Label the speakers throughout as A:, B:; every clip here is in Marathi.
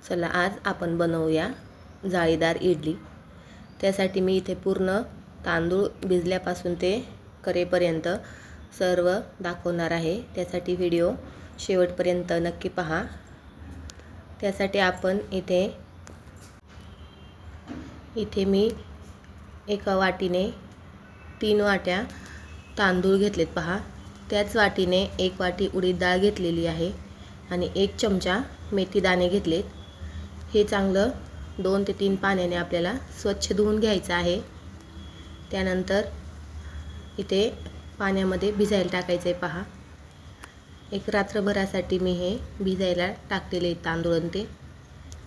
A: चला आज आपण बनवूया जाळीदार इडली। त्यासाठी मी इथे पूर्ण तांदूळ भिजल्यापासून ते करेपर्यंत सर्व दाखवणार आहे। त्यासाठी व्हिडिओ शेवटपर्यंत नक्की पहा। त्यासाठी आपण इथे मी एका वाटीने 3 वाट्या तांदूळ घेतलेत पहा। त्याच वाटीने 1 वाटी उडीद डाळ घेतलेली आहे आणि 1 चमचा मेथी दाणे घेतलेत। हे चांगलं 2 ते 3 पाण्याने आपल्याला स्वच्छ धुवून घ्यायचं आहे। त्यानंतर इथे पाण्यामध्ये भिजायला टाकायचं आहे पहा। एक रात्रभरासाठी मी हे भिजायला टाकलेले तांदूळ ते।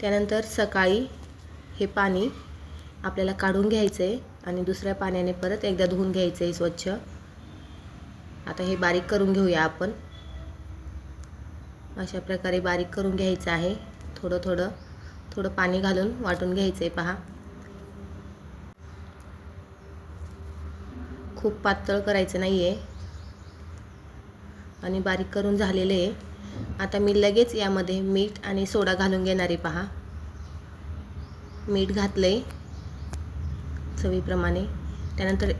A: त्यानंतर सकाळी हे पाणी आपल्याला काढून घ्यायचं आहे आणि दुसऱ्या पाण्याने परत एकदा धुवून घ्यायचं आहे स्वच्छ। आता हे बारीक करून घेऊया आपण। अशा प्रकारे बारीक करून घ्यायचं आहे। थोडं पाणी घालून वाटून घ्यायचं आहे पहा। खूप पातळ करायचं नाही आहे आणि बारीक करून झालेले आहे। आता मी लगेच यामध्ये मीठ आणि सोडा घालून घेणार आहे पहा। मीठ घातले चवीप्रमाणे, त्यानंतर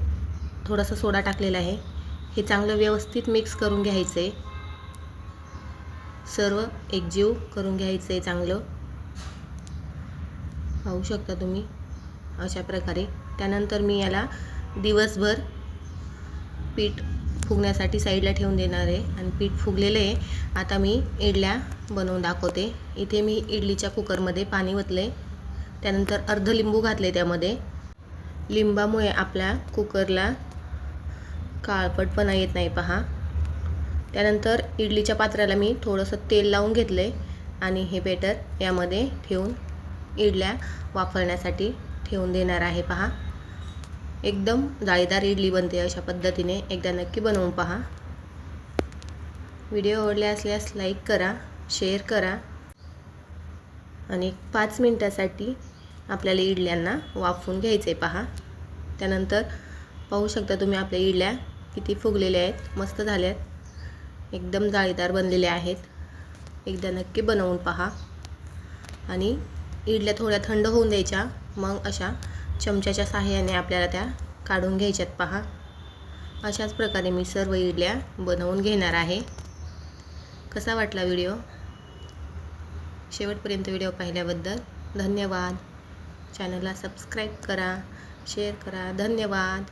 A: थोडासा सोडा टाकलेला आहे। हे चांगलं व्यवस्थित मिक्स करून घ्यायचं आहे। सर्व एकजीव करून घ्यायचं आहे चांगलं। पाहू शकता तुम्ही अशा प्रकारे। त्यानंतर मी याला दिवसभर पीठ फुगण्यासाठी साईडला ठेवून देणार आहे आणि पीठ फुगलेलं आहे। आता मी इडल्या बनवून दाखवते। इथे मी इडलीच्या कुकरमध्ये पाणी ओतले, त्यानंतर अर्ध लिंबू घातले त्यामध्ये। लिंबामुळे आपल्या कुकरला काळपटपणा येत नाही पहा। त्यानंतर इडलीच्या पात्राला मी थोडंसं तेल लावून घेतले आणि हे बेटर यामध्ये ठेवून इडल्या वाफळण्यासाठी ठेवून देणार आहे पहा। एकदम जाळीदार इडली बनते अशा पद्धतीने। एकदा नक्की बनवून पहा। व्हिडिओ आवडला असल्यास लाईक करा, शेअर करा आणि 5 मिनिटासाठी आपल्याला इडल्यांना वाफवून घ्यायचे पहा। त्यानंतर पाहू शकता तुम्ही आपल्या इडल्या किती फुगलेल्या आहेत, मस्त झाल्यात, एकदम जाळीदार बनलेल्या आहेत। एकदा नक्की बनवून पहा आणि इडल्या थोड्या थंड होऊन द्यायच्या, मग अशा चमच्याच्या सहाय्याने आपल्याला त्या काढून घ्यायच्यात पहा। अशाच प्रकारे मी सर्व इडल्या बनवून घेणार आहे। कसा वाटला व्हिडिओ? शेवटपर्यंत व्हिडिओ पाहिल्याबद्दल धन्यवाद। चॅनलला सबस्क्राईब करा, शेअर करा। धन्यवाद।